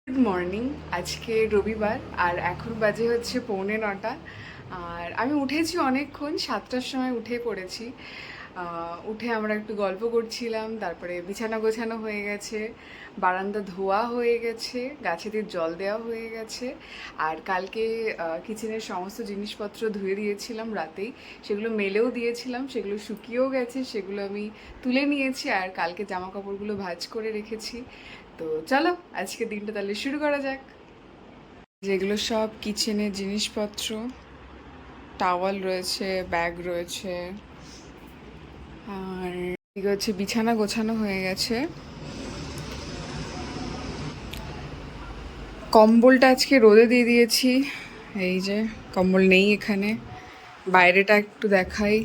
Good morning. আজকে রবিবার আর এখন বাজে হচ্ছে 8:45। আর আমি উঠেছি অনেকক্ষণ, 7টার সময় উঠে পড়েছি। উঠে আমরা একটু গল্প করছিলাম, তারপরে বিছানা গোছানো হয়ে গেছে, বারান্দা ধোয়া হয়ে গেছে, গাছেদের জল দেওয়া হয়ে গেছে। আর কালকে কিচেনের সমস্ত জিনিসপত্র ধুয়ে দিয়েছিলাম রাতেই, সেগুলো মেলেও দিয়েছিলাম, সেগুলো শুকিয়েও গেছে, সেগুলো আমি তুলে নিয়েছি। আর কালকে জামা কাপড়গুলো ভাঁজ করে রেখেছি। তো চলো আজকে দিনটা তাহলে শুরু করা যাক। যেগুলো সব কিচেনের জিনিসপত্র, টাওয়াল রয়েছে, ব্যাগ রয়েছে, আর এদিকে হচ্ছে বিছানা গোছানো হয়ে গেছে। কম্বলটা আজকে রোদে দিয়ে দিয়েছি, এই যে কম্বল নেই এখানে। বাইরেটা একটু দেখাই,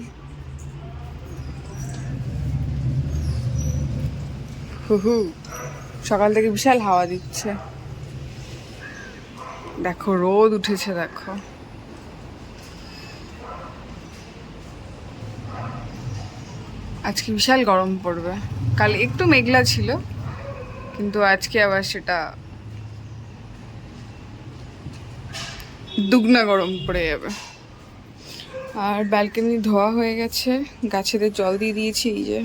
হু হু, সকাল থেকে বিশাল হাওয়া দিচ্ছে। দেখো রোদ উঠেছে, দেখো। আজকে বিশাল গরম পড়বে। কাল একটু মেঘলা ছিল, কিন্তু আজকে আবার সেটা দুগুনা গরম পড়ে যাবে। আর ব্যালকনি ধোয়া হয়ে গেছে, গাছেদের জল দিয়ে দিয়েছি, এই যে।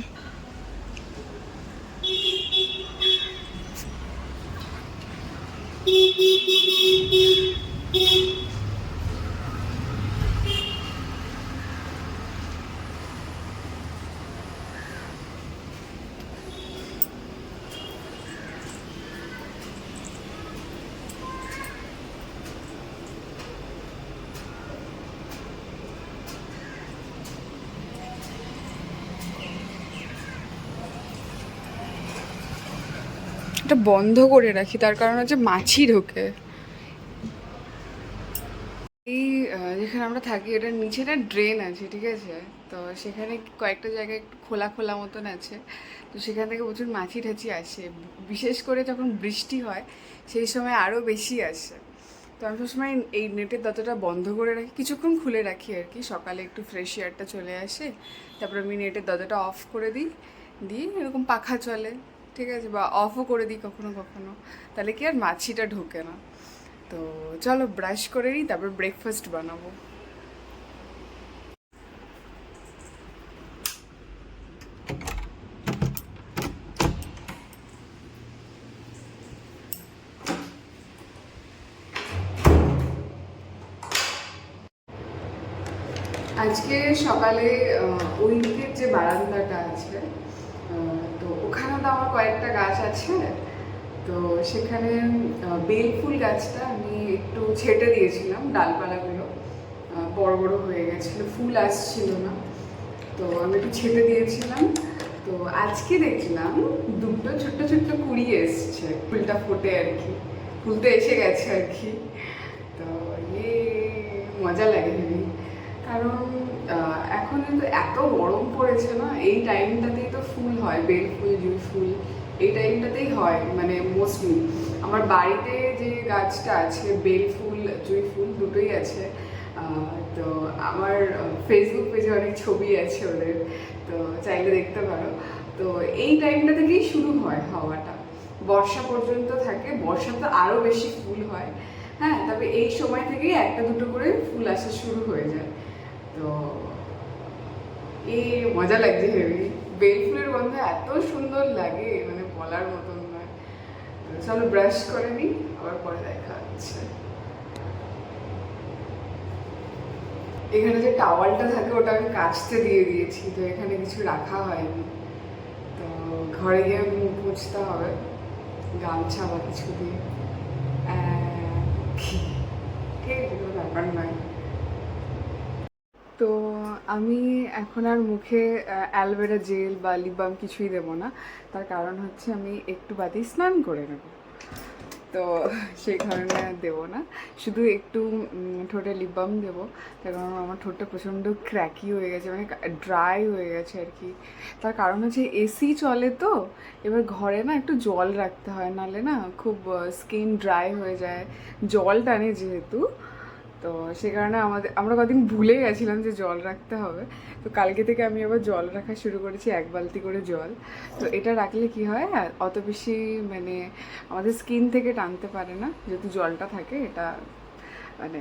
এটা বন্ধ করে রাখি, তার কারণ হচ্ছে মাছি ঢোকে। এই যেখানে আমরা থাকি এটার নিচে না ড্রেন আছে, ঠিক আছে? তো সেখানে কয়েকটা জায়গায় একটু খোলা খোলা মতন আছে। তো সেখান থেকে প্রচুর মাছি টাছি আসে, বিশেষ করে যখন বৃষ্টি হয় সেই সময় আরও বেশি আসে। তো আমি সবসময় এই নেটের দরজাটা বন্ধ করে রাখি, কিছুক্ষণ খুলে রাখি আর কি, সকালে একটু ফ্রেশ এয়ারটা চলে আসে। তারপর আমি নেটের দরজাটা অফ করে দিই, দিয়ে এরকম পাখা চলে, ঠিক আছে, বা অফও করে দিই কখনো কখনো, তাহলে কি আর মাছিটা ঢোকে না। তো চলো ব্রাশ করে নিই, তারপর ব্রেকফাস্ট বানাবো। আজকে সকালে ওই দিকের যে বারান্দাটা আছে, তো ওখানে তো আমার কয়েকটা গাছ আছে। তো সেখানে বেল ফুল গাছটা আমি একটু ছেটে দিয়েছিলাম, ডালপালাগুলো বড় বড় হয়ে গেছিলো, ফুল আসছিল না। তো আমি একটু ছেটে দিয়েছিলাম। তো আজকে দেখলাম দুটো ছোট্ট ছোট্ট কুড়ি এসছে, ফুলটা ফোটে আর কি, ফুল তো এসে গেছে আর কি। তো ইয়ে মজা লাগে ভেবে, কারণ এখন কিন্তু এত গরম পড়েছে না, এই টাইমটাতেই তো ফুল হয়, বেল ফুল, জুঁই ফুল, এই টাইমটাতেই হয় মানে মোস্টলি। আমার বাড়িতে যে গাছটা আছে, বেল ফুল জুঁই ফুল দুটোই আছে। তো আমার ফেসবুক পেজে অনেক ছবি আছে ওদের, তো চাইলে দেখতে পারো। তো এই টাইমটা থেকেই শুরু হয় হওয়াটা, বর্ষা পর্যন্ত থাকে, বর্ষা তো আরও বেশি ফুল হয়। হ্যাঁ, তবে এই সময় থেকেই একটা দুটো করে ফুল আসা শুরু হয়ে যায়। তো মজা লাগছে হেবি, বেল ফুলের গন্ধ এত সুন্দর লাগে, মানে বলার মতন নয়। চলো ব্রাশ করে নিই, আবার পরে দেখা হচ্ছে। এখানে যে টাওয়ালটা থাকে ওটা আমি কাচতে দিয়ে দিয়েছি, তো এখানে কিছু রাখা হয়নি। তো ঘরে গিয়ে মুখ মুছতে হবে গামছা বা কিছু দিয়ে। ঠিক আছে, কোনো ব্যাপার নয়। তো আমি এখন আর মুখে অ্যালোভেরা জেল বা লিপ বাম কিছুই দেবো না, তার কারণ হচ্ছে আমি একটু বাদেই স্নান করে নেব। তো সেই কারণে আর দেবো না, শুধু একটু ঠোঁটে লিপ বাম দেবো। তার কারণ আমার ঠোঁটটা প্রচণ্ড ক্র্যাকি হয়ে গেছে, মানে ড্রাই হয়ে গেছে আর কি। তার কারণ হচ্ছে এসি চলে, তো এবার ঘরে না একটু জল রাখতে হয়, নাহলে না খুব স্কিন ড্রাই হয়ে যায়, জল টানে যেহেতু। তো সে কারণে আমরা কদিন ভুলে গেছিলাম যে জল রাখতে হবে। তো কালকে থেকে আমি আবার জল রাখা শুরু করেছি, 1 বালতি করে জল। তো এটা রাখলে কি হয়, অত বেশি মানে আমাদের স্কিন থেকে টানতে পারে না, যেহেতু জলটা থাকে। এটা মানে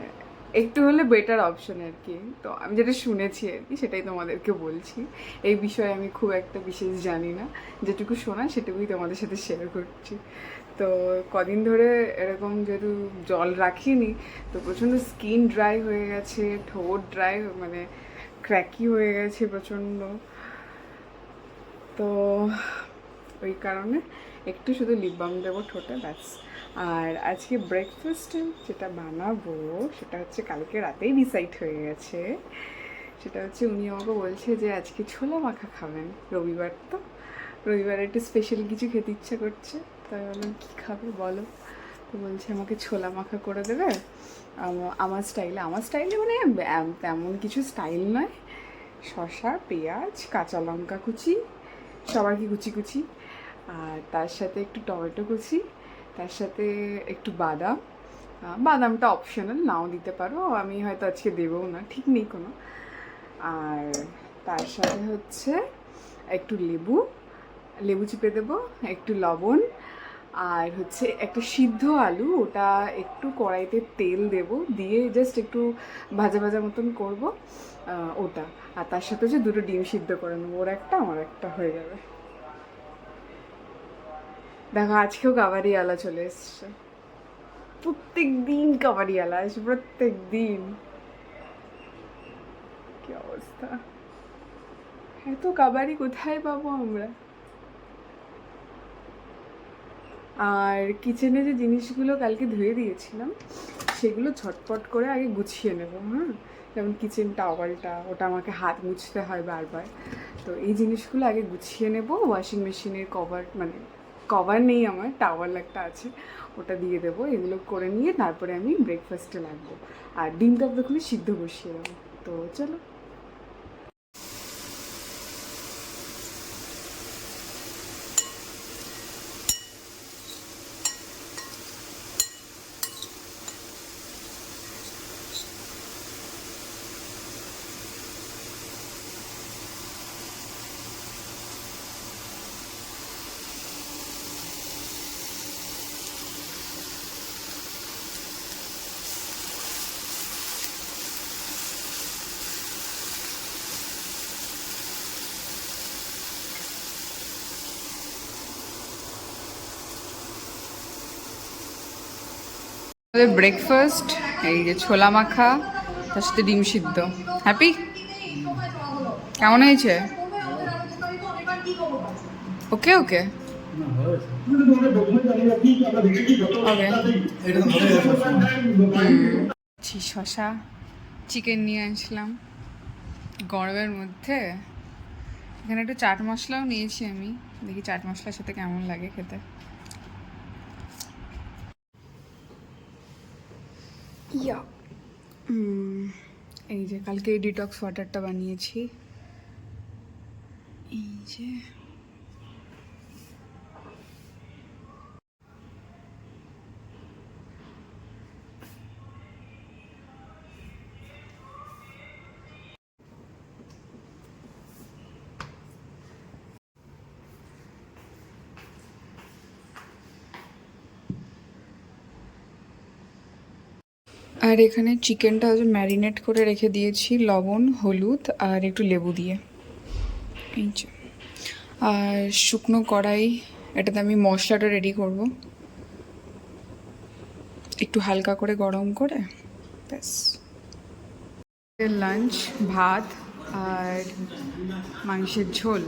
একটু হলে বেটার অপশন আর কি। তো আমি যেটা শুনেছি আর কি সেটাই তোমাদেরকে বলছি। এই বিষয়ে আমি খুব একটা বিশেষ জানি না, যেটুকু শোনা সেটুকুই তোমাদের সাথে শেয়ার করছি। তো কদিন ধরে এরকম যেহেতু জল রাখিনি, তো প্রচণ্ড স্কিন ড্রাই হয়ে গেছে, ঠোঁট ড্রাই, মানে ক্র্যাকি হয়ে গেছে প্রচণ্ড। তো ওই কারণে একটু শুধু লিপ বাম দেবো ঠোঁটে, ব্যাস। আর আজকে ব্রেকফাস্টে যেটা বানাবো সেটা হচ্ছে কালকে রাতেই ডিসাইড হয়ে গেছে। সেটা হচ্ছে উনি আমাকে বলছে যে আজকে ছোলা মাখা খাবেন, রবিবার তো, রবিবারে একটু স্পেশাল কিছু খেতে ইচ্ছা করছে। তাই বললাম কী খাবে বলো। তো বলছে আমাকে ছোলা মাখা করে দেবে আমার স্টাইলে। আমার স্টাইলে মানে তেমন কিছু স্টাইল নয়, শসা, পেঁয়াজ, কাঁচা লঙ্কা কুচি, সবার কি কুচি কুচি, আর তার সাথে একটু টমেটো কুচি, তার সাথে একটু বাদাম। বাদামটা অপশনাল, নাও দিতে পারো, আমি হয়তো আজকে দেবও না, ঠিক নেই কোনো। আর তার সাথে হচ্ছে একটু লেবু, লেবু চিপে দেবো, একটু লবণ, আর হচ্ছে একটা সিদ্ধ আলু, ওটা একটু কড়াইতে তেল দেব, দিয়ে জাস্ট একটু ভাজা ভাজা মতন করবো ওটা। আর তার সাথে হচ্ছে 2টো ডিম সিদ্ধ করে নেবো, ওর একটা আমার একটা হয়ে যাবে। দেখো আজকেও কাবাডিওয়ালা চলে এসছে, প্রত্যেক দিন কাবাডিওয়ালা আসে, প্রত্যেক দিন। কি অবস্থা, এত কাবাডি কোথায় পাবো আমরা। আর কিচেনে যে জিনিসগুলো কালকে ধুয়ে দিয়েছিলাম সেগুলো ঝটপট করে আগে গুছিয়ে নেব। হ্যাঁ, যেমন কিচেন টাওয়ালটা, ওটা আমাকে হাত মুছতে হয় বারবার। তো এই জিনিসগুলো আগে গুছিয়ে নেব। ওয়াশিং মেশিনের কভার, মানে কভার নেই আমার, টাওয়াল একটা আছে, ওটা দিয়ে দেবো। এগুলো করে নিয়ে তারপরে আমি ব্রেকফাস্টে লাগবো। আর ডিমটা তখন সিদ্ধ বসিয়ে দেবো। তো চলো। ব্রেকফাস্ট এই যে ছোলা মাখা, তার সাথে ডিম সিদ্ধ। হ্যাপি? কেমন হয়েছে? ওকে ওকে ওকে। শশা চিকেন নিয়ে আসলাম গরমের মধ্যে। এখানে একটু চাট মশলাও নিয়েছি আমি, দেখি চাট মশলার সাথে কেমন লাগে খেতে। ইয়া এই যে কালকে এই ডিটক্স ওয়াটারটা বানিয়েছি, এই যে। আর এখানে চিকেনটা ম্যারিনেট করে রেখে দিয়েছি লবণ, হলুদ আর একটু লেবু দিয়ে, এই যে। আর শুকনো কড়াই, এটাতে আমি মশলাটা রেডি করব, একটু হালকা করে গরম করে, ব্যাস। লাঞ্চ ভাত আর মাংসের ঝোল,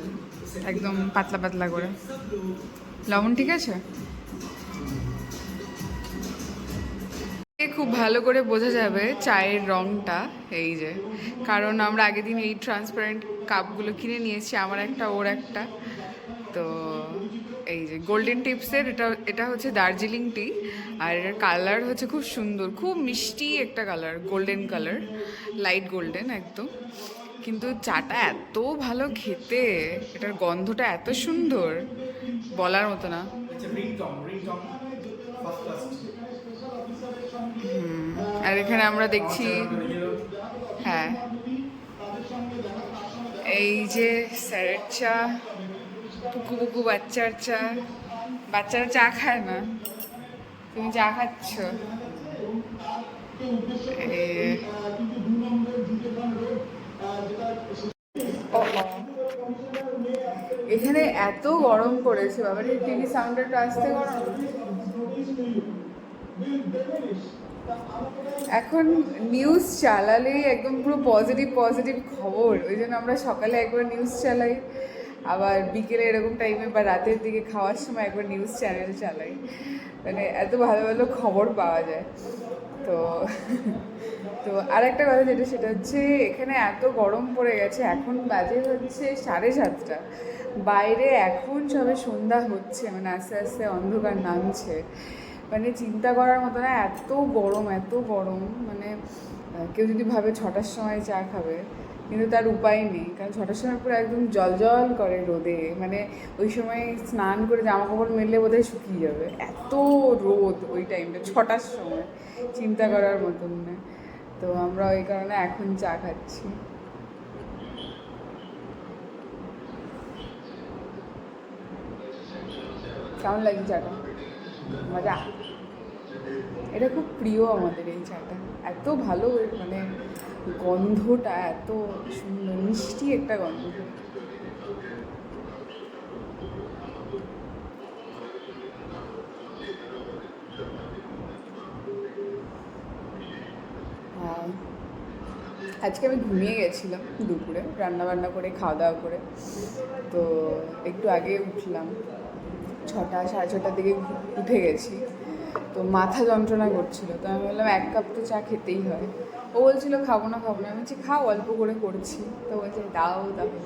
একদম পাতলা পাতলা করে। লবণ ঠিক আছে? খুব ভালো করে বোঝা যাবে চায়ের রঙটা, এই যে, কারণ আমরা আগের দিন এই ট্রান্সপারেন্ট কাপগুলো কিনে নিয়েছি, আমার একটা ওর একটা। তো এই যে গোল্ডেন টিপসের, এটা এটা হচ্ছে দার্জিলিং টি, আর এটার কালার হচ্ছে খুব সুন্দর, খুব মিষ্টি একটা colour, golden colour, light golden একদম। কিন্তু চাটা এত ভালো খেতে, এটার গন্ধটা এত সুন্দর, বলার মতো না। আর এখানে আমরা দেখছি, হ্যাঁ এই যে স্যারের চা, পুকু পুকু বাচ্চার চা। বাচ্চারা চা খায় না, তুমি চা খাচ্ছ। এখানে এত গরম পড়েছে বাবা, টিভি সাউন্ডটা আসতে গরম। এখন নিউজ চালালেই একদম পুরো পজিটিভ পজিটিভ খবর, ওই জন্য আমরা সকালে একবার নিউজ চালাই, আবার বিকেলে এরকম টাইমে বা রাতের দিকে খাওয়ার সময় একবার নিউজ চ্যানেল চালাই। মানে এত ভালো ভালো খবর পাওয়া যায়। তো তো আর একটা কথা যেটা, সেটা হচ্ছে এখানে এত গরম পড়ে গেছে, এখন বাজে হচ্ছে 7:30, বাইরে এখন সবে সন্ধ্যা হচ্ছে, মানে আস্তে আস্তে অন্ধকার নামছে। মানে চিন্তা করার মতো না, এত গরম এত গরম। মানে কেউ যদি ভাবে 6টার সময় চা খাবে, কিন্তু তার উপায় নেই, কারণ 6টার সময় পুরো একদম জল করে রোদে, মানে ওই সময় স্নান করে জামা কাপড় মেললে বোধহয় শুকিয়ে যাবে, এত রোদ ওই টাইমটা 6টার সময়, চিন্তা করার মতন না। তো আমরা ওই কারণে এখন চা খাচ্ছি। কেমন লাগে চাটা? মজা। এটা খুব প্রিয় আমাদের এই চাটা, এত ভালো, মানে গন্ধটা এত সুন্দর, মিষ্টি একটা গন্ধ। আজকে আমি ঘুমিয়ে গেছিলাম দুপুরে, রান্নাবান্না করে খাওয়া দাওয়া করে, তো একটু আগে উঠলাম, 6টা 6:30টার দিকে উঠে গেছি। তো মাথা যন্ত্রণা করছিল, তো আমি বললাম 1 কাপ তো চা খেতেই হয়। ও বলছিল খাবো না খাবো না, আমি বলছি খাও, অল্প করে করছি। তো বলছে দাও তাহলে।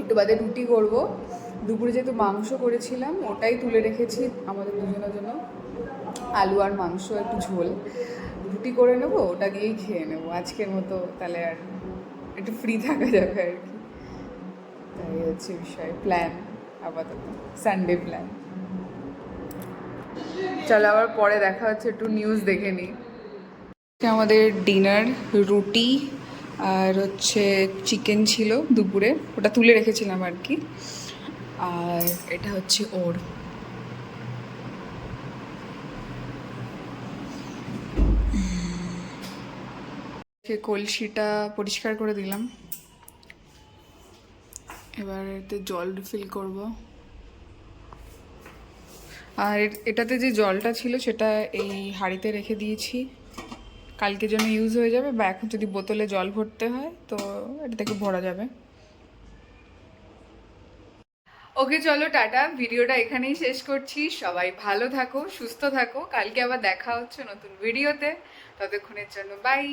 একটু বাদে রুটি করব, দুপুরে যেহেতু মাংস করেছিলাম ওটাই তুলে রেখেছি আমাদের দুজনের জন্য, আলু আর মাংস একটু ঝোল, রুটি করে নেবো, ওটা দিয়েই খেয়ে নেবো আজকের মতো, তাহলে আর একটু ফ্রি থাকা যাবে আর কি। তাই হচ্ছে বিষয়, প্ল্যান আপাতত, সানডে প্ল্যান। চলো আবার পরে দেখা হচ্ছে, একটু নিউজ দেখে নিই। আমাদের ডিনার রুটি আর হচ্ছে চিকেন ছিল দুপুরে, ওটা তুলে রেখেছিলাম আর কি, আর এটা হচ্ছে ওর। কলসিটা পরিষ্কার করে দিলাম, এবার এতে জল রিফিল করব। আর এটাতে যে জলটা ছিল সেটা এই হাঁড়িতে রেখে দিয়েছি, কালকে জন্য ইউজ হয়ে যাবে, বা এখন যদি বোতলে জল ভরতে হয় তো এটা থেকে ভরা যাবে। ওকে চলো টাটা, ভিডিওটা এখানেই শেষ করছি। সবাই ভালো থাকো, সুস্থ থাকো, কালকে আবার দেখা হচ্ছে নতুন ভিডিওতে, ততক্ষণের জন্য বাই।